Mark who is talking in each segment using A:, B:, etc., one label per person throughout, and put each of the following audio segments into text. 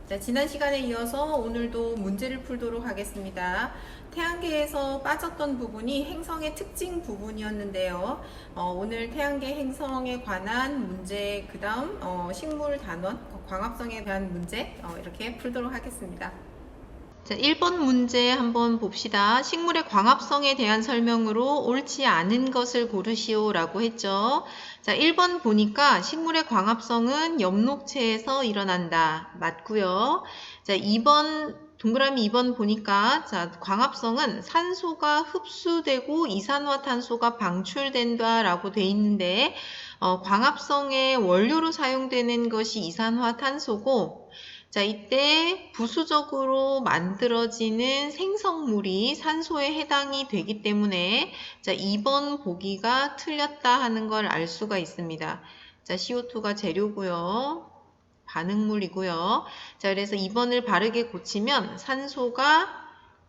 A: 자, 지난 시간에 이어서 오늘도 문제를 풀도록 하겠습니다. 태양계에서 빠졌던 부분이 행성의 특징 부분이었는데요. 오늘 태양계 행성에 관한 문제, 그 다음 식물 단원, 광합성에 대한 문제 이렇게 풀도록 하겠습니다. 자, 1번 문제 한번 봅시다. 식물의 광합성에 대한 설명으로 옳지 않은 것을 고르시오 라고 했죠. 자, 1번 보니까 식물의 광합성은 엽록체에서 일어난다. 맞고요. 자, 2번 동그라미 2번 보니까 자, 광합성은 산소가 흡수되고 이산화탄소가 방출된다 라고 돼 있는데 광합성의 원료로 사용되는 것이 이산화탄소고 자, 이때 부수적으로 만들어지는 생성물이 산소에 해당이 되기 때문에 자, 2번 보기가 틀렸다 하는 걸 알 수가 있습니다. 자, CO2가 재료고요. 반응물이고요. 자, 그래서 2번을 바르게 고치면 산소가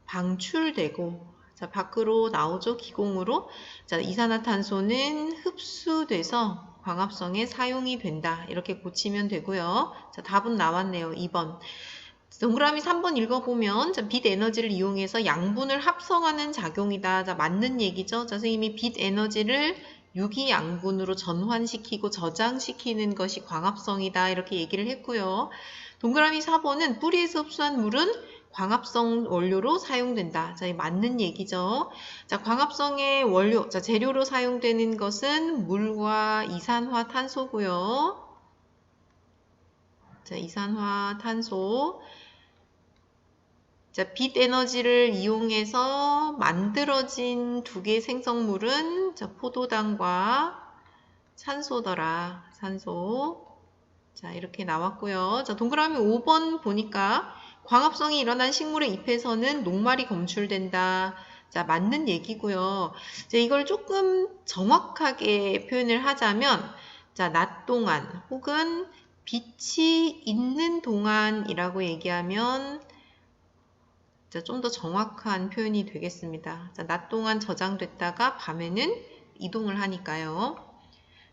A: 방출되고 자, 밖으로 나오죠. 기공으로. 자, 이산화탄소는 흡수돼서 광합성에 사용이 된다. 이렇게 고치면 되고요. 자, 답은 나왔네요. 2번. 동그라미 3번 읽어보면 자, 빛 에너지를 이용해서 양분을 합성하는 작용이다. 자, 맞는 얘기죠. 자, 선생님이 빛 에너지를 유기양분으로 전환시키고 저장시키는 것이 광합성이다. 이렇게 얘기를 했고요. 동그라미 4번은 뿌리에서 흡수한 물은 광합성 원료로 사용된다. 자, 맞는 얘기죠. 자, 광합성의 원료, 자, 재료로 사용되는 것은 물과 이산화탄소고요. 자, 이산화탄소. 자, 빛 에너지를 이용해서 만들어진 두 개의 생성물은 자, 포도당과 산소더라. 산소. 자, 이렇게 나왔고요. 자, 동그라미 5번 보니까 광합성이 일어난 식물의 잎에서는 녹말이 검출된다. 자, 맞는 얘기고요. 자, 이걸 조금 정확하게 표현을 하자면 자, 낮 동안 혹은 빛이 있는 동안이라고 얘기하면 좀 더 정확한 표현이 되겠습니다. 자, 낮 동안 저장됐다가 밤에는 이동을 하니까요.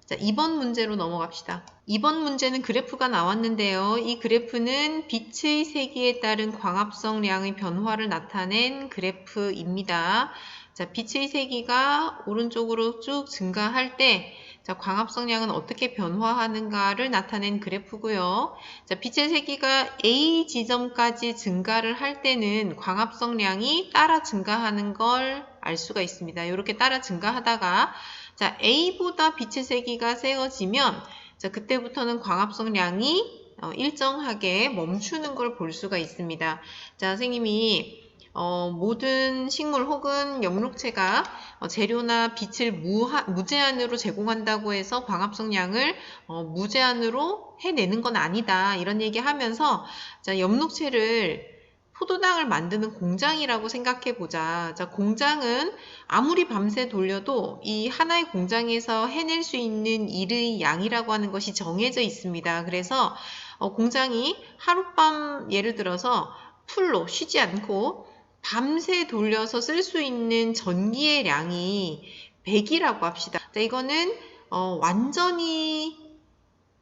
A: 자, 2번 문제로 넘어갑시다. 2번 문제는 그래프가 나왔는데요. 이 그래프는 빛의 세기에 따른 광합성량의 변화를 나타낸 그래프입니다. 자, 빛의 세기가 오른쪽으로 쭉 증가할 때 자, 광합성량은 어떻게 변화하는가를 나타낸 그래프고요. 자, 빛의 세기가 A 지점까지 증가를 할 때는 광합성량이 따라 증가하는 걸 알 수가 있습니다. 이렇게 따라 증가하다가 자, A보다 빛의 세기가 세어지면 자, 그때부터는 광합성량이 일정하게 멈추는 걸 볼 수가 있습니다. 자, 선생님이 모든 식물 혹은 엽록체가 재료나 빛을 무제한으로 제공한다고 해서 광합성량을 무제한으로 해내는 건 아니다. 이런 얘기 하면서 자, 엽록체를 포도당을 만드는 공장이라고 생각해 보자. 자, 공장은 아무리 밤새 돌려도 이 하나의 공장에서 해낼 수 있는 일의 양이라고 하는 것이 정해져 있습니다. 그래서 공장이 하룻밤 예를 들어서 풀로 쉬지 않고 밤새 돌려서 쓸 수 있는 전기의 량이 100이라고 합시다. 자, 이거는 완전히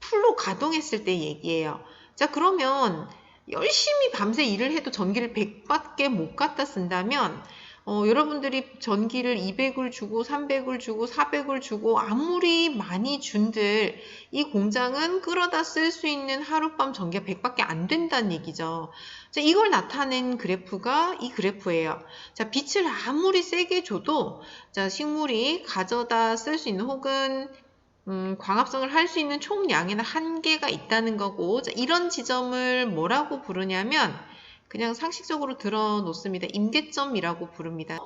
A: 풀로 가동했을 때 얘기예요. 자, 그러면 열심히 밤새 일을 해도 전기를 100밖에 못 갖다 쓴다면 여러분들이 전기를 200을 주고 300을 주고 400을 주고 아무리 많이 준들 이 공장은 끌어다 쓸 수 있는 하룻밤 전기가 100밖에 안 된다는 얘기죠. 자, 이걸 나타낸 그래프가 이 그래프예요. 자, 빛을 아무리 세게 줘도 자, 식물이 가져다 쓸 수 있는 혹은 광합성을 할 수 있는 총량에는 한계가 있다는 거고 자, 이런 지점을 뭐라고 부르냐면 그냥 상식적으로 들어 놓습니다. 임계점이라고 부릅니다.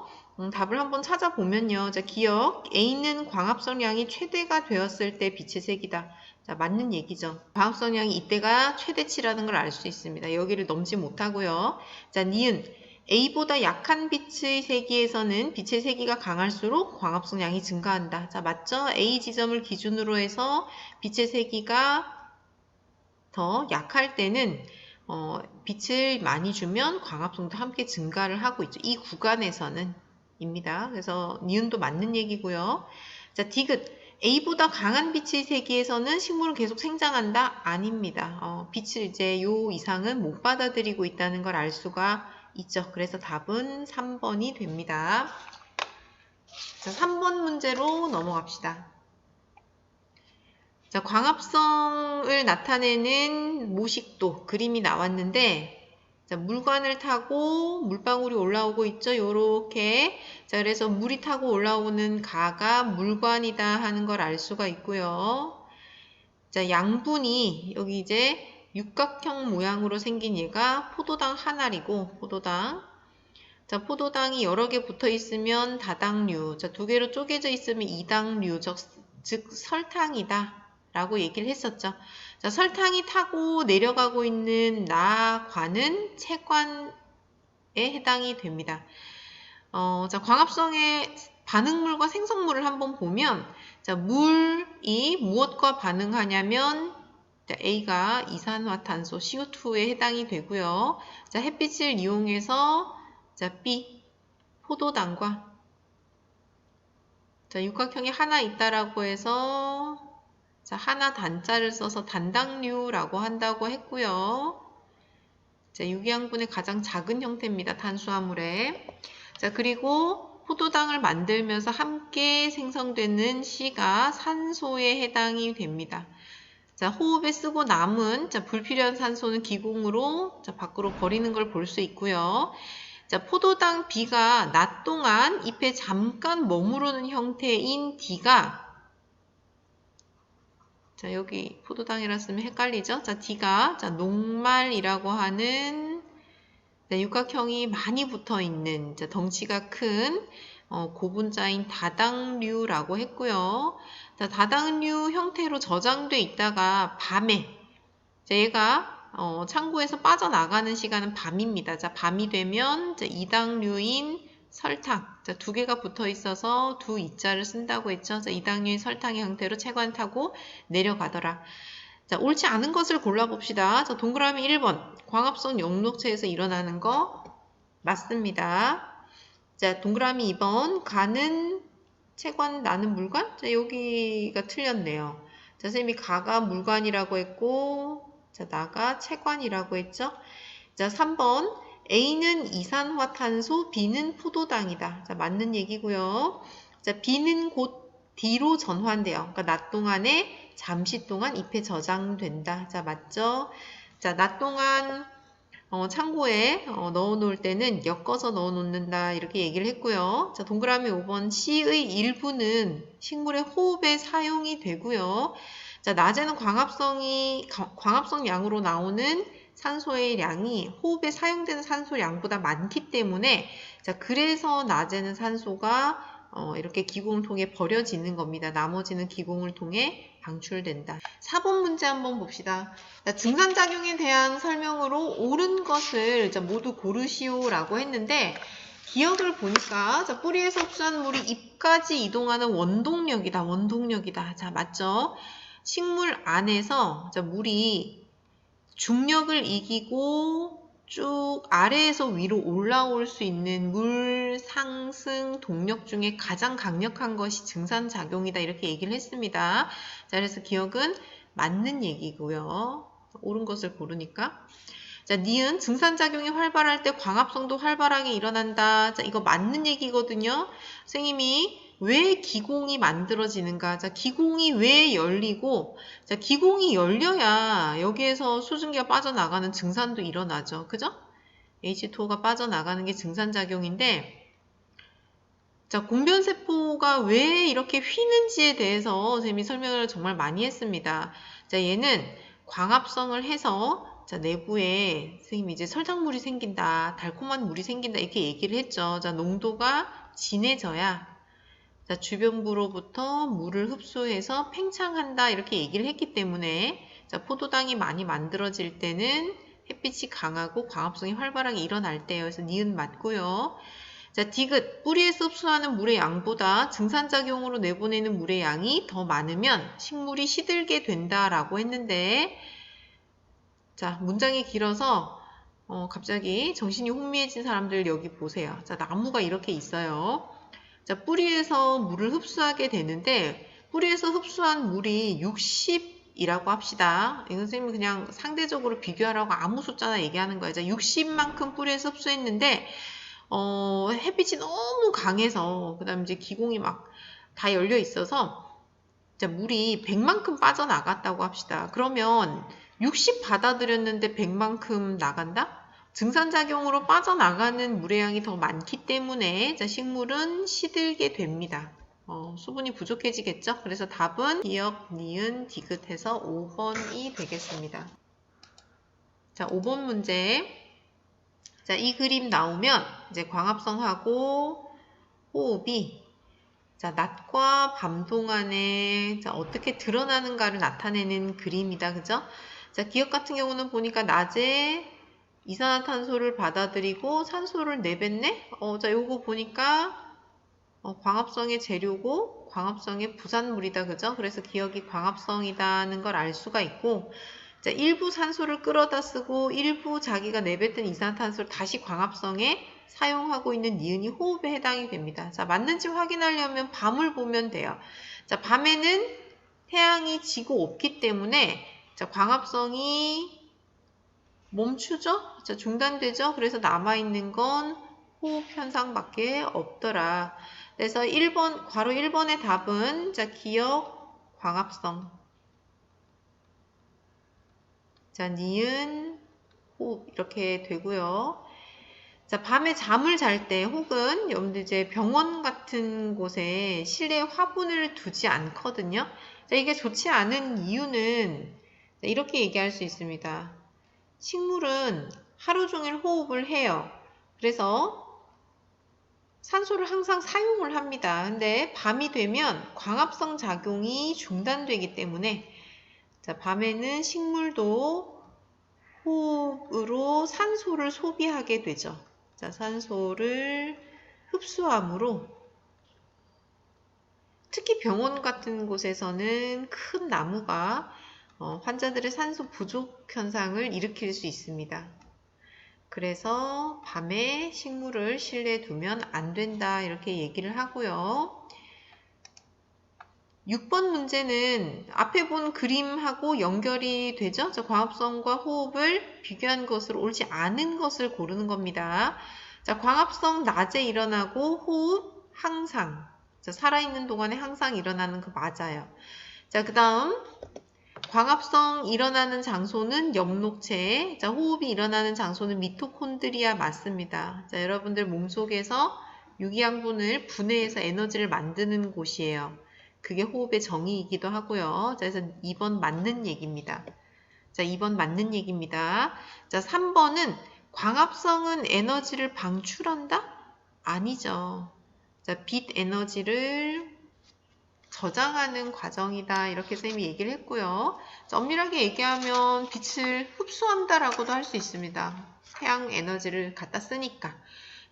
A: 답을 한번 찾아보면요. 자, 기억 A는 광합성량이 최대가 되었을 때 빛의 세기다. 자, 맞는 얘기죠. 광합성량이 이때가 최대치라는 걸 알 수 있습니다. 여기를 넘지 못하고요. 자, 니은 A보다 약한 빛의 세기에서는 빛의 세기가 강할수록 광합성량이 증가한다. 자, 맞죠? A 지점을 기준으로 해서 빛의 세기가 더 약할 때는 빛을 많이 주면 광합성도 함께 증가를 하고 있죠. 이 구간에서는 입니다. 그래서 니은도 맞는 얘기고요. 자, 디귿 A보다 강한 빛의 세기에서는 식물은 계속 생장한다? 아닙니다. 빛을 이제 요 이상은 못 받아들이고 있다는 걸 알 수가 있죠. 그래서 답은 3번이 됩니다. 자, 3번 문제로 넘어갑시다. 자, 광합성을 나타내는 모식도 그림이 나왔는데, 자, 물관을 타고 물방울이 올라오고 있죠. 요렇게. 자, 그래서 물이 타고 올라오는 가가 물관이다 하는 걸 알 수가 있고요. 자, 양분이 여기 이제 육각형 모양으로 생긴 얘가 포도당 한 알이고, 포도당. 자, 포도당이 여러 개 붙어 있으면 다당류. 자, 두 개로 쪼개져 있으면 이당류, 즉 설탕이다 라고 얘기를 했었죠. 자, 설탕이 타고 내려가고 있는 나관은 채관에 해당이 됩니다. 자, 광합성의 반응물과 생성물을 한번 보면, 자, 물이 무엇과 반응하냐면, 자, A가 이산화탄소 CO2에 해당이 되고요. 자, 햇빛을 이용해서, 자, B, 포도당과, 자, 육각형이 하나 있다라고 해서, 자, 하나 단자를 써서 단당류라고 한다고 했고요. 자, 유기양분의 가장 작은 형태입니다. 탄수화물에. 자, 그리고 포도당을 만들면서 함께 생성되는 C가 산소에 해당이 됩니다. 자, 호흡에 쓰고 남은 자, 불필요한 산소는 기공으로 자, 밖으로 버리는 걸 볼 수 있고요. 자, 포도당 B가 낮 동안 잎에 잠깐 머무르는 형태인 D가 자, 여기 포도당이라 쓰면 헷갈리죠? 자, D가 자, 녹말이라고 하는 자, 육각형이 많이 붙어 있는 자, 덩치가 큰 고분자인 다당류라고 했고요. 자, 다당류 형태로 저장돼 있다가 밤에 자, 얘가 창고에서 빠져나가는 시간은 밤입니다. 자, 밤이 되면 자, 이당류인 설탕, 자, 두 개가 붙어 있어서 두 이자를 쓴다고 했죠. 자, 이당류인 설탕의 형태로 채관 타고 내려가더라. 자, 옳지 않은 것을 골라봅시다. 자, 동그라미 1번. 광합성 영록체에서 일어나는 거 맞습니다. 자, 동그라미 2번. 가는 채관, 나는 물관? 자, 여기가 틀렸네요. 자, 선생님이 가가 물관이라고 했고, 자, 나가 채관이라고 했죠. 자, 3번. A는 이산화탄소, B는 포도당이다. 자, 맞는 얘기고요. 자, B는 곧 D로 전환돼요. 그러니까 낮 동안에 잠시 동안 잎에 저장된다. 자, 맞죠? 자, 낮 동안 창고에 넣어 놓을 때는 엮어서 넣어 놓는다. 이렇게 얘기를 했고요. 자, 동그라미 5번 C의 일부는 식물의 호흡에 사용이 되고요. 자, 낮에는 광합성 양으로 나오는 산소의 양이 호흡에 사용되는 산소 양보다 많기 때문에 자, 그래서 낮에는 산소가 이렇게 기공을 통해 버려지는 겁니다. 나머지는 기공을 통해 방출된다. 4번 문제 한번 봅시다. 자, 증산작용에 대한 설명으로 옳은 것을 자, 모두 고르시오라고 했는데 기억을 보니까 자, 뿌리에서 흡수한 물이 잎까지 이동하는 원동력이다. 원동력이다. 자, 맞죠? 식물 안에서 자, 물이 중력을 이기고 쭉 아래에서 위로 올라올 수 있는 물 상승 동력 중에 가장 강력한 것이 증산작용이다. 이렇게 얘기를 했습니다. 자, 그래서 기억은 맞는 얘기고요. 옳은 것을 고르니까. 자, 니은 증산작용이 활발할 때 광합성도 활발하게 일어난다. 자, 이거 맞는 얘기거든요. 선생님이 왜 기공이 만들어지는가? 자, 기공이 왜 열리고, 자, 기공이 열려야 여기에서 수증기가 빠져나가는 증산도 일어나죠. 그죠? H2O가 빠져나가는 게 증산작용인데, 자, 공변세포가 왜 이렇게 휘는지에 대해서 선생님이 설명을 정말 많이 했습니다. 자, 얘는 광합성을 해서 자, 내부에 선생님이 이제 설탕물이 생긴다, 달콤한 물이 생긴다 이렇게 얘기를 했죠. 자, 농도가 진해져야 자, 주변부로부터 물을 흡수해서 팽창한다 이렇게 얘기를 했기 때문에 자, 포도당이 많이 만들어질 때는 햇빛이 강하고 광합성이 활발하게 일어날 때예요. 그래서 니은 맞고요. 자, 디귿 뿌리에서 흡수하는 물의 양보다 증산작용으로 내보내는 물의 양이 더 많으면 식물이 시들게 된다라고 했는데 자, 문장이 길어서 갑자기 정신이 혼미해진 사람들 여기 보세요. 자, 나무가 이렇게 있어요. 자, 뿌리에서 물을 흡수하게 되는데 뿌리에서 흡수한 물이 60이라고 합시다. 이건 선생님이 그냥 상대적으로 비교하라고 아무 숫자나 얘기하는 거예요. 60만큼 뿌리에서 흡수했는데 햇빛이 너무 강해서 그 다음에 이제 기공이 막 다 열려 있어서 물이 100만큼 빠져나갔다고 합시다. 그러면 60 받아들였는데 100만큼 나간다? 증산작용으로 빠져나가는 물의 양이 더 많기 때문에 식물은 시들게 됩니다. 수분이 부족해지겠죠? 그래서 답은 기역, 니은, 디귿해서 5번이 되겠습니다. 자, 5번 문제. 자, 이 그림 나오면 이제 광합성하고 호흡이 낮과 밤 동안에 어떻게 드러나는가를 나타내는 그림이다. 그죠? 자, 기역 같은 경우는 보니까 낮에 이산화탄소를 받아들이고 산소를 내뱉네? 자, 요거 보니까 광합성의 재료고 광합성의 부산물이다. 그죠? 그래서 기역이 광합성이다는 걸 알 수가 있고, 자, 일부 산소를 끌어다 쓰고 일부 자기가 내뱉은 이산화탄소를 다시 광합성에 사용하고 있는 니은이 호흡에 해당이 됩니다. 자, 맞는지 확인하려면 밤을 보면 돼요. 자, 밤에는 태양이 지고 없기 때문에 광합성이 멈추죠? 자, 중단되죠? 그래서 남아있는 건 호흡 현상밖에 없더라. 그래서 1번, 괄호 1번의 답은 기역, 광합성. 자, 니은, 호흡 이렇게 되고요. 자, 밤에 잠을 잘 때 혹은 여러분들 이제 병원 같은 곳에 실내 화분을 두지 않거든요. 자, 이게 좋지 않은 이유는 이렇게 얘기할 수 있습니다. 식물은 하루 종일 호흡을 해요. 그래서 산소를 항상 사용을 합니다. 근데 밤이 되면 광합성 작용이 중단되기 때문에 자, 밤에는 식물도 호흡으로 산소를 소비하게 되죠. 자, 산소를 흡수함으로 특히 병원 같은 곳에서는 큰 나무가 환자들의 산소 부족 현상을 일으킬 수 있습니다. 그래서 밤에 식물을 실내에 두면 안 된다 이렇게 얘기를 하고요. 6번 문제는 앞에 본 그림하고 연결이 되죠? 자, 광합성과 호흡을 비교한 것으로 옳지 않은 것을 고르는 겁니다. 자, 광합성 낮에 일어나고 호흡 항상. 자, 살아있는 동안에 항상 일어나는 거 맞아요. 자, 그 다음 광합성 일어나는 장소는 엽록체. 자, 호흡이 일어나는 장소는 미토콘드리아 맞습니다. 자, 여러분들 몸속에서 유기양분을 분해해서 에너지를 만드는 곳이에요. 그게 호흡의 정의이기도 하고요. 자, 그래서 2번 맞는 얘기입니다. 자, 2번 맞는 얘기입니다. 자, 3번은 광합성은 에너지를 방출한다? 아니죠. 자, 빛 에너지를 저장하는 과정이다. 이렇게 쌤이 얘기를 했고요. 자, 엄밀하게 얘기하면 빛을 흡수한다라고도 할 수 있습니다. 태양 에너지를 갖다 쓰니까.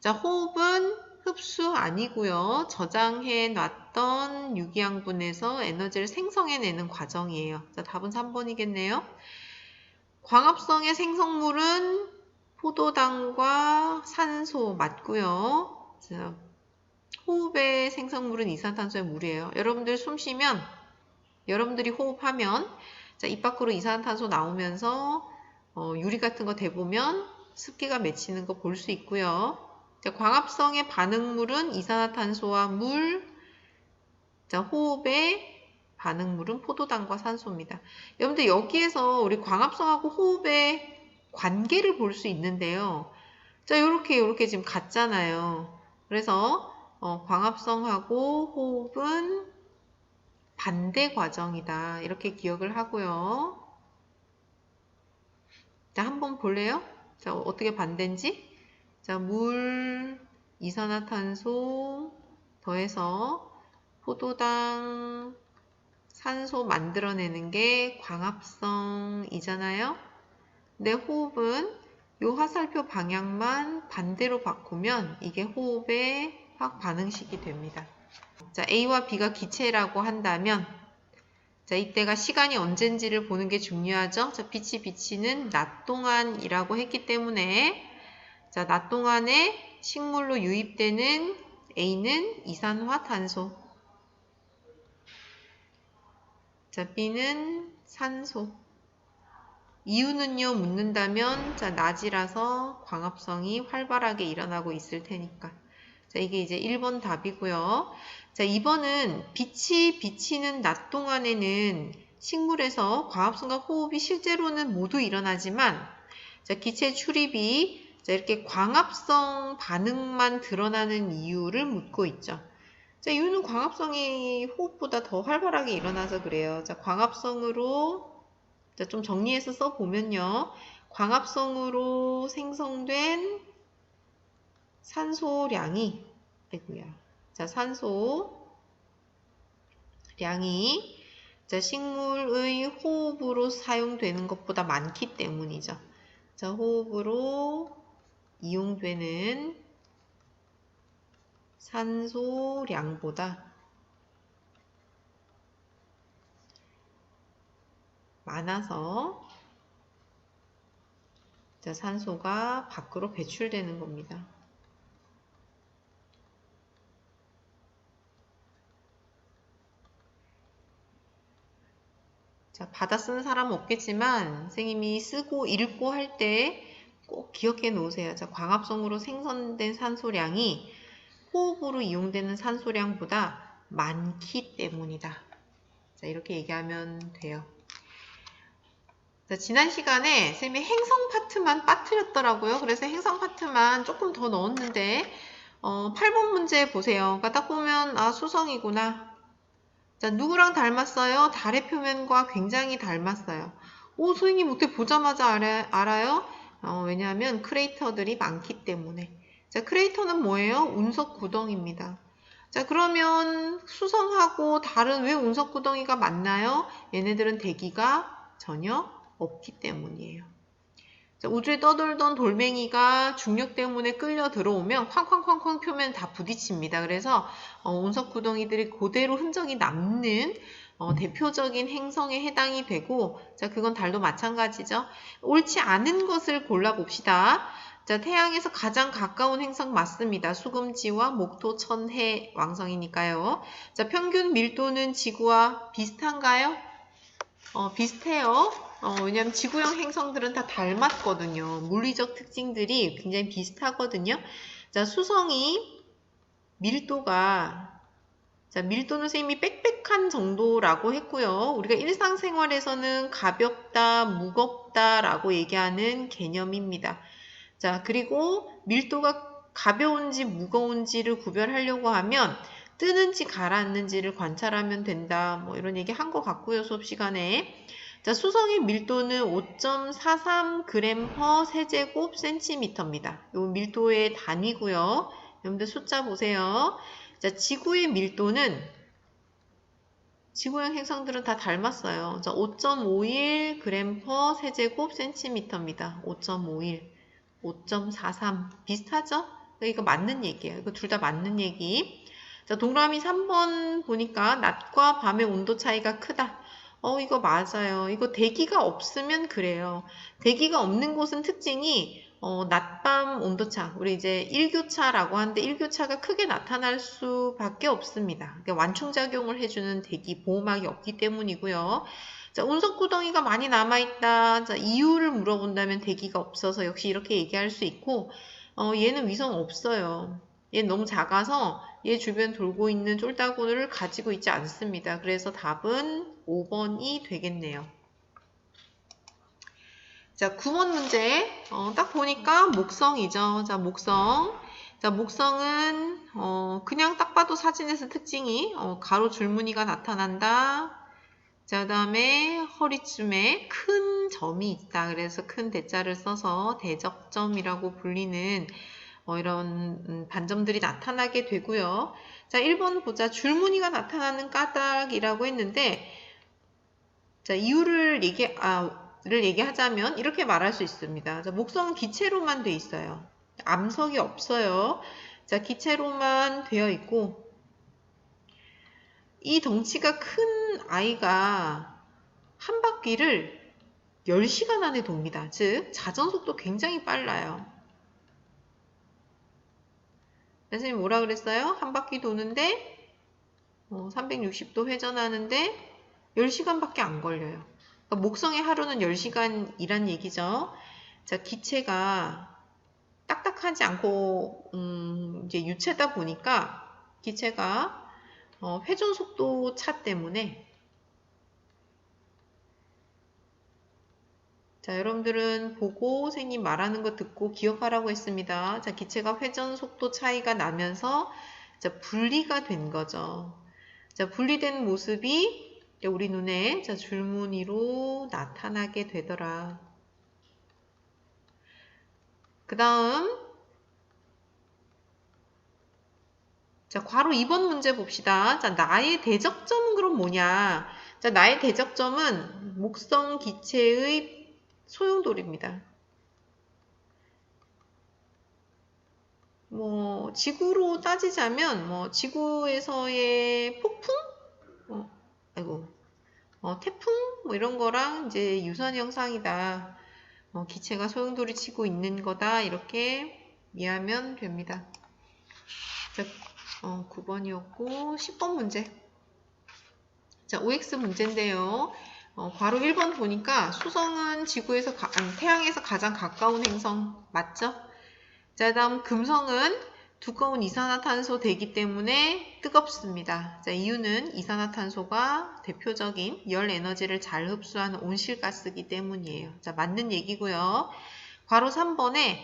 A: 자, 호흡은 흡수 아니고요. 저장해 놨던 유기양분에서 에너지를 생성해내는 과정이에요. 자, 답은 3번이겠네요. 광합성의 생성물은 포도당과 산소 맞고요. 자, 호흡의 생성물은 이산화탄소의 물이에요. 여러분들 숨 쉬면, 여러분들이 호흡하면 자, 입 밖으로 이산화탄소 나오면서 유리 같은 거 대보면 습기가 맺히는 거 볼 수 있고요. 자, 광합성의 반응물은 이산화탄소와 물, 자, 호흡의 반응물은 포도당과 산소입니다. 여러분들 여기에서 우리 광합성하고 호흡의 관계를 볼 수 있는데요. 자, 요렇게 지금 같잖아요. 그래서 광합성하고 호흡은 반대 과정이다. 이렇게 기억을 하고요. 자, 한번 볼래요? 자, 어떻게 반대인지? 자, 물, 이산화탄소 더해서 포도당, 산소 만들어내는 게 광합성이잖아요. 근데 호흡은 요 화살표 방향만 반대로 바꾸면 이게 호흡의 화학 반응식이 됩니다. 자, A와 B가 기체라고 한다면 자, 이때가 시간이 언젠지를 보는 게 중요하죠. 자, 빛이 비치는 낮 동안이라고 했기 때문에 자, 낮 동안에 식물로 유입되는 A는 이산화탄소. 자, B는 산소. 이유는요, 묻는다면, 자, 낮이라서 광합성이 활발하게 일어나고 있을 테니까. 자, 이게 이제 1번 답이고요. 자, 2번은 빛이 비치는 낮 동안에는 식물에서 광합성과 호흡이 실제로는 모두 일어나지만, 자, 기체 출입이 자, 이렇게 광합성 반응만 드러나는 이유를 묻고 있죠. 자, 이유는 광합성이 호흡보다 더 활발하게 일어나서 그래요. 자, 광합성으로 자, 좀 정리해서 써보면요. 광합성으로 생성된 산소량이, 아이고야. 자, 산소량이, 자, 식물의 호흡으로 사용되는 것보다 많기 때문이죠. 자, 호흡으로 이용되는 산소량보다 많아서 자, 산소가 밖으로 배출되는 겁니다. 자, 받아 쓰는 사람은 없겠지만 선생님이 쓰고 읽고 할 때 꼭 기억해 놓으세요. 자, 광합성으로 생성된 산소량이 호흡으로 이용되는 산소량보다 많기 때문이다. 자, 이렇게 얘기하면 돼요. 자, 지난 시간에 선생님이 행성 파트만 빠뜨렸더라고요. 그래서 행성 파트만 조금 더 넣었는데 8번 문제 보세요. 그러니까 딱 보면 아, 수성이구나. 자, 누구랑 닮았어요? 달의 표면과 굉장히 닮았어요. 오, 선생님 어떻게 보자마자 알아요? 왜냐하면 크레이터들이 많기 때문에. 자, 크레이터는 뭐예요? 운석 구덩이입니다. 자, 그러면 수성하고 달은 왜 운석 구덩이가 많나요? 얘네들은 대기가 전혀 없기 때문이에요. 자, 우주에 떠돌던 돌멩이가 중력 때문에 끌려 들어오면 쾅쾅쾅쾅 표면 다 부딪힙니다. 그래서 운석 구덩이들이 그대로 흔적이 남는 대표적인 행성에 해당이 되고, 자, 그건 달도 마찬가지죠. 옳지 않은 것을 골라봅시다. 자, 태양에서 가장 가까운 행성 맞습니다. 수금지와 목토, 천해, 왕성이니까요. 자, 평균 밀도는 지구와 비슷한가요? 비슷해요. 왜냐면 지구형 행성들은 다 닮았거든요. 물리적 특징들이 굉장히 비슷하거든요. 자, 수성이 밀도가 자, 밀도는 선생님이 빽빽한 정도라고 했고요. 우리가 일상생활에서는 가볍다, 무겁다라고 얘기하는 개념입니다. 자, 그리고 밀도가 가벼운지 무거운지를 구별하려고 하면 뜨는지 가라앉는지를 관찰하면 된다. 뭐 이런 얘기 한 것 같고요. 수업 시간에. 자, 수성의 밀도는 5.43g per 세제곱 센티미터입니다. 이 밀도의 단위고요. 여러분들 숫자 보세요. 자, 지구의 밀도는 지구형 행성들은 다 닮았어요. 자, 5.51g per 세제곱 센티미터입니다. 5.51, 5.43 비슷하죠? 이거 맞는 얘기예요. 이거 둘 다 맞는 얘기. 자, 동그라미 3번 보니까 낮과 밤의 온도 차이가 크다. 이거 맞아요. 이거 대기가 없으면 그래요. 대기가 없는 곳은 특징이 낮밤 온도차, 우리 이제 일교차라고 하는데 일교차가 크게 나타날 수밖에 없습니다. 그러니까 완충작용을 해주는 대기 보호막이 없기 때문이고요. 자, 운석구덩이가 많이 남아있다. 자, 이유를 물어본다면 대기가 없어서 역시 이렇게 얘기할 수 있고, 얘는 위성 없어요. 얘는 너무 작아서 얘 주변 돌고 있는 쫄다구를 가지고 있지 않습니다. 그래서 답은 5번이 되겠네요. 자, 9번 문제. 딱 보니까 목성이죠. 자, 목성. 자, 목성은, 그냥 딱 봐도 사진에서 특징이, 가로 줄무늬가 나타난다. 자, 그 다음에 허리쯤에 큰 점이 있다. 그래서 큰 대자를 써서 대적점이라고 불리는, 이런 반점들이 나타나게 되고요. 자, 1번 보자. 줄무늬가 나타나는 까닭이라고 했는데, 자, 이유를 얘기하자면 이렇게 말할 수 있습니다. 자, 목성은 기체로만 돼 있어요. 암석이 없어요. 자, 기체로만 되어 있고 이 덩치가 큰 아이가 한 바퀴를 10시간 안에 돕니다. 즉 자전속도 굉장히 빨라요. 선생님 뭐라 그랬어요? 한 바퀴 도는데 360도 회전하는데 10시간밖에 안 걸려요. 그러니까 목성의 하루는 10시간이란 얘기죠. 자, 기체가 딱딱하지 않고 이제 유체다 보니까 기체가 회전 속도 차 때문에 자, 여러분들은 보고 선생님 말하는 거 듣고 기억하라고 했습니다. 자, 기체가 회전 속도 차이가 나면서 자, 분리가 된 거죠. 자, 분리된 모습이 우리 눈에 자, 줄무늬로 나타나게 되더라. 그 다음 자, 괄호 2번 문제 봅시다. 자, 나의 대적점은 그럼 뭐냐? 자, 나의 대적점은 목성 기체의 소용돌이입니다. 뭐 지구로 따지자면 지구에서의 폭풍, 태풍 이런 거랑 이제 유사한 형상이다. 기체가 소용돌이 치고 있는 거다. 이렇게 이해하면 됩니다. 자, 9번이었고 10번 문제. 자, OX 문제인데요. 괄호 1번 보니까 수성은 태양에서 가장 가까운 행성 맞죠? 자, 다음 금성은 두꺼운 이산화탄소 대기 때문에 뜨겁습니다. 자, 이유는 이산화탄소가 대표적인 열 에너지를 잘 흡수하는 온실가스이기 때문이에요. 자, 맞는 얘기고요. 괄호 3번에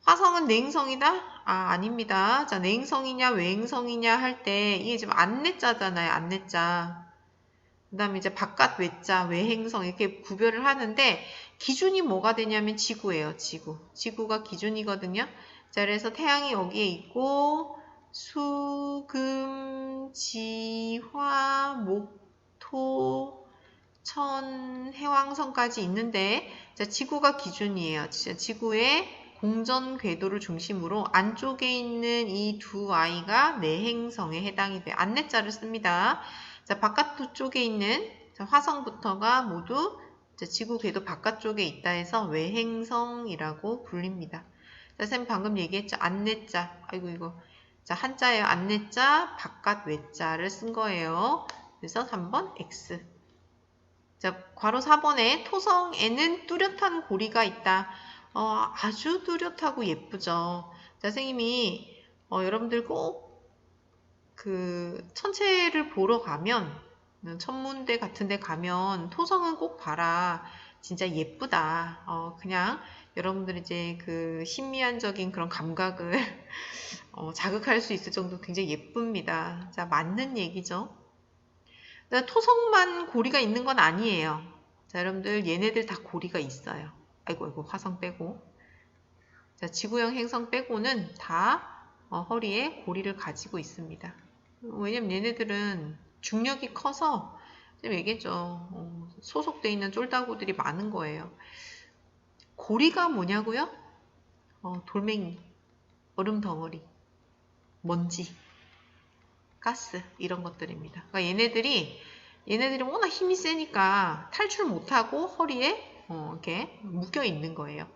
A: 화성은 내행성이다? 아닙니다. 자, 내행성이냐 외행성이냐 할 때 이게 지금 안내자잖아요. 안내자. 그 다음에 이제 바깥 외자, 외행성 이렇게 구별을 하는데 기준이 뭐가 되냐면 지구예요. 지구가 기준이거든요. 자, 그래서 태양이 여기에 있고 수, 금, 지, 화, 목, 토, 천, 해왕성까지 있는데 자, 지구가 기준이에요. 지구의 공전 궤도를 중심으로 안쪽에 있는 이 두 아이가 내행성에 해당이 돼요. 안내자를 씁니다. 자, 바깥쪽에 있는 화성부터가 모두 지구 궤도 바깥쪽에 있다 해서 외행성이라고 불립니다. 자, 선생님 방금 얘기했죠. 안내자. 아이고 이거. 자, 한자예요. 안내자, 바깥 외자를 쓴 거예요. 그래서 3번 X. 자, 괄호 4번에 토성에는 뚜렷한 고리가 있다. 아주 뚜렷하고 예쁘죠. 자, 선생님이 여러분들 꼭 천체를 보러 가면 천문대 같은 데 가면 토성은 꼭 봐라. 진짜 예쁘다. 그냥 여러분들 이제 신미한적인 그런 감각을 자극할 수 있을 정도 굉장히 예쁩니다. 자, 맞는 얘기죠. 토성만 고리가 있는 건 아니에요. 자, 여러분들 얘네들 다 고리가 있어요. 아이고 화성 빼고. 자, 지구형 행성 빼고는 다 허리에 고리를 가지고 있습니다. 왜냐면 얘네들은 중력이 커서 지금 얘기했죠. 소속되어 있는 쫄다구들이 많은 거예요. 고리가 뭐냐고요? 돌멩이, 얼음 덩어리, 먼지, 가스 이런 것들입니다. 그러니까 얘네들이 워낙 힘이 세니까 탈출 못하고 허리에 이렇게 묶여 있는 거예요.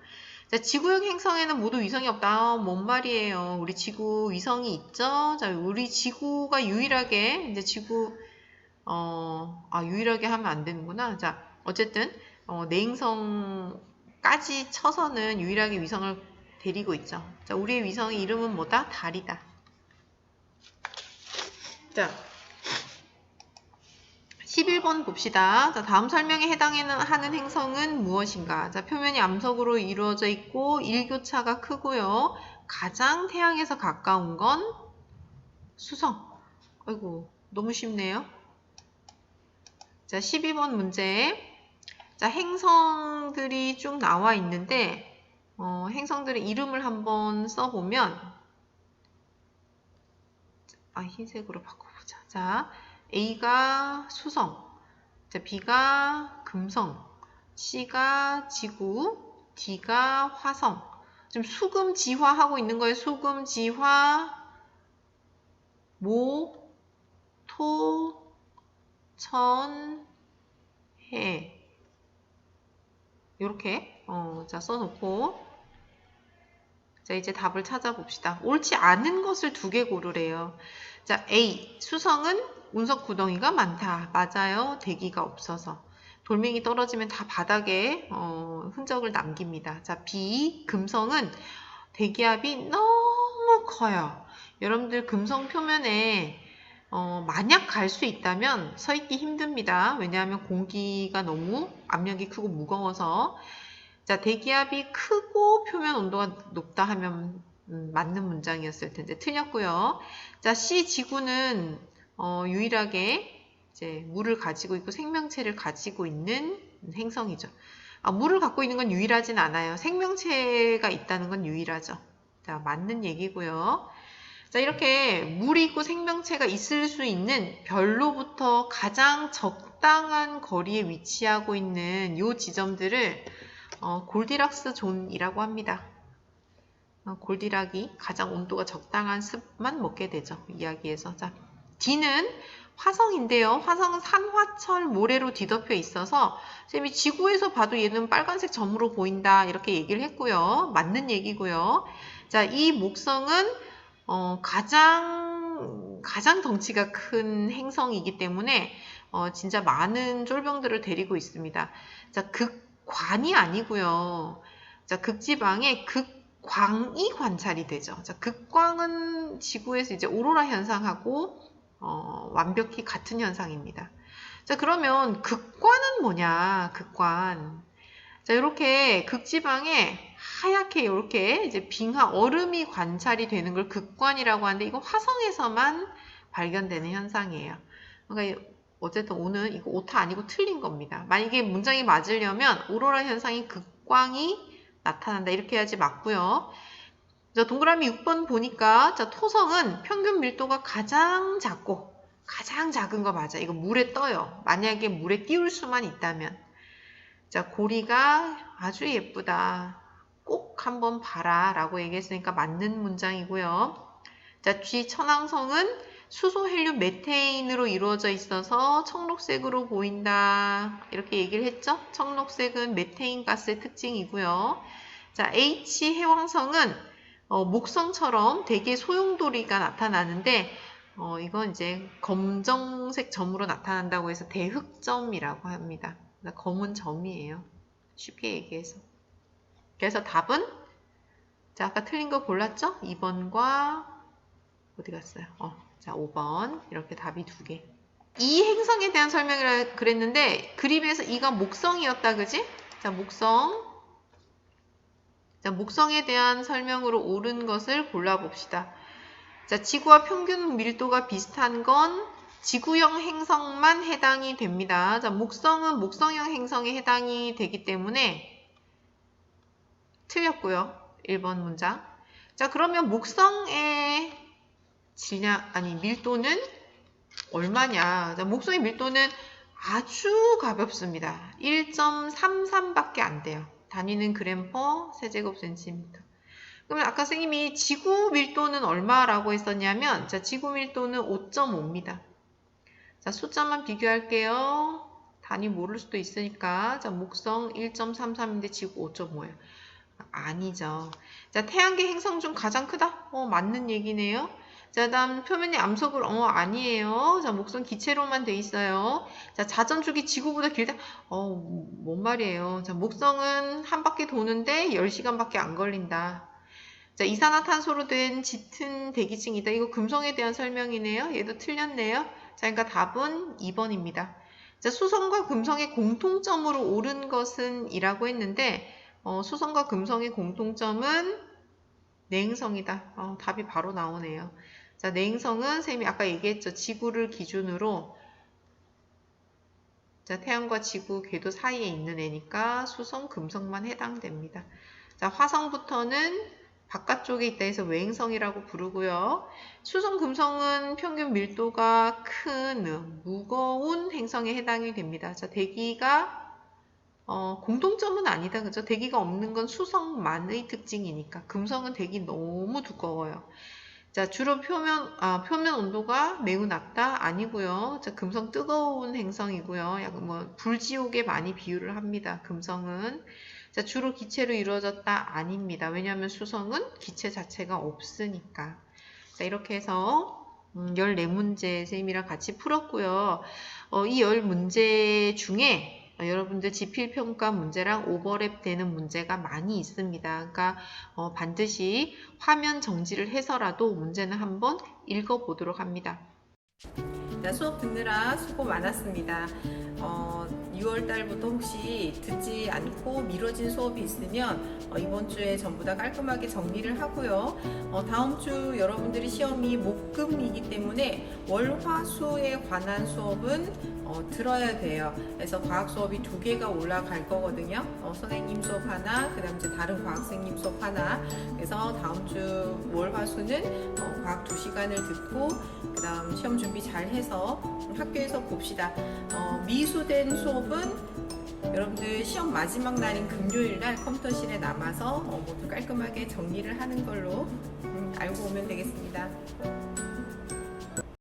A: 자, 지구형 행성에는 모두 위성이 없다. 뭔 말이에요? 우리 지구 위성이 있죠? 자, 우리 지구가 유일하게, 이제 유일하게 하면 안 되는구나. 자, 어쨌든, 내행성까지 쳐서는 유일하게 위성을 데리고 있죠. 자, 우리의 위성의 이름은 뭐다? 달이다. 자, 11번 봅시다. 자, 다음 설명에 해당하는 행성은 무엇인가? 자, 표면이 암석으로 이루어져 있고 일교차가 크고요. 가장 태양에서 가까운 건 수성. 아이고, 너무 쉽네요. 자, 12번 문제. 자, 행성들이 쭉 나와 있는데 행성들의 이름을 한번 써보면 흰색으로 바꿔보자. 자, A가 수성, 자, B가 금성, C가 지구, D가 화성. 지금 수금지화 하고 있는 거예요. 수금지화, 목, 토, 천, 해. 이렇게 자, 써놓고 자, 이제 답을 찾아봅시다. 옳지 않은 것을 2개 고르래요. 자, A. 수성은 운석 구덩이가 많다. 맞아요. 대기가 없어서. 돌멩이 떨어지면 다 바닥에 흔적을 남깁니다. 자, B. 금성은 대기압이 너무 커요. 여러분들 금성 표면에 만약 갈 수 있다면 서 있기 힘듭니다. 왜냐하면 공기가 너무 압력이 크고 무거워서. 자, 대기압이 크고 표면 온도가 높다 하면 맞는 문장이었을 텐데 틀렸고요. 자, C. 지구는 유일하게 이제 물을 가지고 있고 생명체를 가지고 있는 행성이죠. 물을 갖고 있는 건 유일하진 않아요. 생명체가 있다는 건 유일하죠. 자, 맞는 얘기고요. 자, 이렇게 물이 있고 생명체가 있을 수 있는 별로부터 가장 적당한 거리에 위치하고 있는 이 지점들을 골디락스 존이라고 합니다. 골디락이 가장 온도가 적당한 습만 먹게 되죠. 이야기에서. 자, D는 화성인데요. 화성은 산화철 모래로 뒤덮여 있어서 쌤이 지구에서 봐도 얘는 빨간색 점으로 보인다 이렇게 얘기를 했고요. 맞는 얘기고요. 자, 이 목성은 가장 덩치가 큰 행성이기 때문에 진짜 많은 쫄병들을 데리고 있습니다. 자, 극관이 아니고요. 자, 극지방에 극광이 관찰이 되죠. 자, 극광은 지구에서 이제 오로라 현상하고 완벽히 같은 현상입니다. 자, 그러면 극관은 뭐냐? 극관. 자, 이렇게 극지방에 하얗게 이렇게 이제 빙하 얼음이 관찰이 되는 걸 극관이라고 하는데 이거 화성에서만 발견되는 현상이에요. 그러니까 어쨌든 오늘 이거 오타 아니고 틀린 겁니다. 만약에 문장이 맞으려면 오로라 현상이 극광이 나타난다 이렇게 해야지 맞고요. 자, 동그라미 6번 보니까 자, 토성은 평균 밀도가 가장 작고 가장 작은 거 맞아. 이거 물에 떠요. 만약에 물에 띄울 수만 있다면. 자, 고리가 아주 예쁘다. 꼭 한번 봐라 라고 얘기했으니까 맞는 문장이고요. 자, G 천왕성은 수소, 헬륨, 메테인으로 이루어져 있어서 청록색으로 보인다. 이렇게 얘기를 했죠? 청록색은 메테인 가스의 특징이고요. 자, H 해왕성은 목성처럼 되게 소용돌이가 나타나는데 이건 이제 검정색 점으로 나타난다고 해서 대흑점이라고 합니다. 검은 점이에요. 쉽게 얘기해서. 그래서 답은 자, 아까 틀린 거 골랐죠? 2번과 어디 갔어요? 자, 5번 이렇게 답이 2개. 이 행성에 대한 설명이라 그랬는데 그림에서 이가 목성이었다, 그지? 자, 목성. 자, 목성에 대한 설명으로 옳은 것을 골라봅시다. 자, 지구와 평균 밀도가 비슷한 건 지구형 행성만 해당이 됩니다. 자, 목성은 목성형 행성에 해당이 되기 때문에 틀렸고요. 1번 문장. 자, 그러면 목성의 밀도는 얼마냐? 자, 목성의 밀도는 아주 가볍습니다. 1.33밖에 안 돼요. 단위는 그램 퍼 세제곱센티미터. 그러면 아까 선생님이 지구 밀도는 얼마라고 했었냐면 자, 지구 밀도는 5.5입니다. 자, 숫자만 비교할게요. 단위 모를 수도 있으니까. 자, 목성 1.33인데 지구 5.5예요. 아니죠. 자, 태양계 행성 중 가장 크다? 맞는 얘기네요. 자, 다음 표면이 암석을 아니에요. 자, 목성 기체로만 돼 있어요. 자, 자전축이 지구보다 길다? 뭔 말이에요. 자, 목성은 한 바퀴 도는데 10시간밖에 안 걸린다. 자, 이산화탄소로 된 짙은 대기층이다. 이거 금성에 대한 설명이네요. 얘도 틀렸네요. 자, 그러니까 답은 2번입니다. 자, 수성과 금성의 공통점으로 옳은 것은 이라고 했는데 수성과 금성의 공통점은 내행성이다. 답이 바로 나오네요. 자, 내행성은 쌤이 아까 얘기했죠. 지구를 기준으로 자, 태양과 지구 궤도 사이에 있는 애니까 수성, 금성만 해당됩니다. 자, 화성부터는 바깥쪽에 있다 해서 외행성이라고 부르고요. 수성, 금성은 평균 밀도가 큰 무거운 행성에 해당이 됩니다. 자, 대기가 공통점은 아니다. 그죠? 대기가 없는 건 수성만의 특징이니까. 금성은 대기 너무 두꺼워요. 자, 주로 표면 온도가 매우 낮다? 아니고요. 자, 금성 뜨거운 행성이고요. 약간 불지옥에 많이 비유를 합니다. 금성은. 자, 주로 기체로 이루어졌다? 아닙니다. 왜냐하면 수성은 기체 자체가 없으니까. 자, 이렇게 해서 14문제 선생님이랑 같이 풀었고요. 이 10문제 중에 여러분들 지필평가 문제랑 오버랩 되는 문제가 많이 있습니다. 그러니까 반드시 화면 정지를 해서라도 문제는 한번 읽어보도록 합니다. 수업 듣느라 수고 많았습니다. 6월 달부터 혹시 듣지 않고 미뤄진 수업이 있으면 이번 주에 전부 다 깔끔하게 정리를 하고요. 다음 주 여러분들이 시험이 목금이기 때문에 월, 화, 수에 관한 수업은 들어야 돼요. 그래서 과학 수업이 2개가 올라갈 거거든요. 선생님 수업 하나, 그 다음 이제 다른 과학생님 수업 하나. 그래서 다음 주 월, 화, 수는 과학 2시간을 듣고 그 다음 시험 준비 잘 해서 학교에서 봅시다. 미수된 수업은 여러분들 시험 마지막 날인 금요일 날 컴퓨터실에 남아서 모두 깔끔하게 정리를 하는 걸로 알고 오면 되겠습니다.